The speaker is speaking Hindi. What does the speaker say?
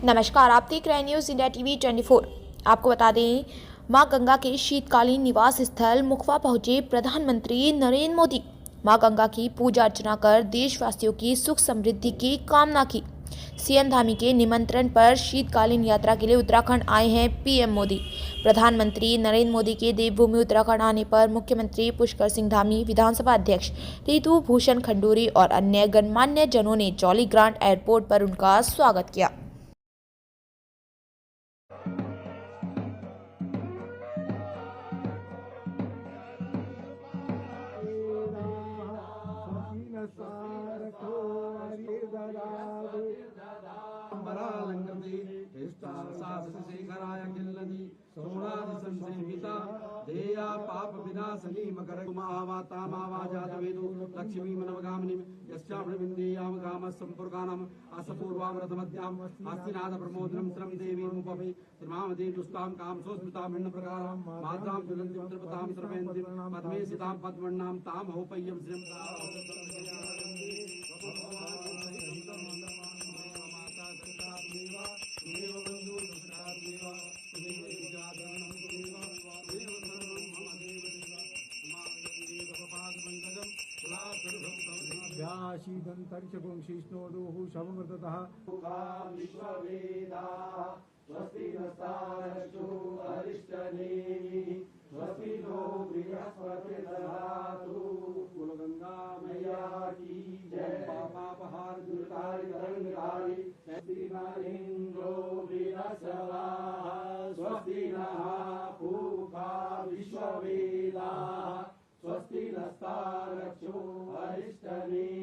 नमस्कार, आप देख रहे हैं न्यूज़ इंडिया टीवी 24। आपको बता दें, मां गंगा के शीतकालीन निवास स्थल मुखवा पहुंचे प्रधानमंत्री नरेंद्र मोदी। मां गंगा की पूजा अर्चना कर देशवासियों की सुख समृद्धि की कामना की। सीएम धामी के निमंत्रण पर शीतकालीन यात्रा के लिए उत्तराखंड आए हैं पीएम मोदी। प्रधानमंत्री नरेंद्र मोदी के देवभूमि उत्तराखंड आने पर मुख्यमंत्री पुष्कर सिंह धामी, विधानसभा अध्यक्ष रितु भूषण खंडूरी और अन्य गणमान्य जनों ने जॉली ग्रांट एयरपोर्ट पर उनका स्वागत किया। शेखराय किल्लनि सोणादि संसेविता देया पाप विनाशनी मकर कुमावाता मावाजात वेदु लक्ष्मी मनवगामिनी यस्यामृविंदेयाम गाम संपूर्गानाम असपूर्वाम रथमध्याम आस्तिनाद प्रमोदनम श्रम देवी मुपभि श्रीमामदे दुष्टाम काम सोस्मिताम भिन्न प्रकाराम मात्राम ज्वलंति उत्तरपताम सर्वेंद्रि पद्मे सिताम पद्मन्नाम ताम होपय्यम श्रीम शीदंतरिषपुंशिष्णोदुः शवमृततः विश्ववेदाः स्वस्ति नस्तारश्चो अरिष्टनेमिः स्वस्ति नो बृहस्पतिर्दधातु कुलगंगा मैया की जय। पापापहार दुर्कारी तरंगकारी स्वस्ति न इंद्रो बृहस्पतिः स्वस्ति नः पूषा विश्ववेदाः स्वस्ति नस्तारश्चो अरिष्टनेमिः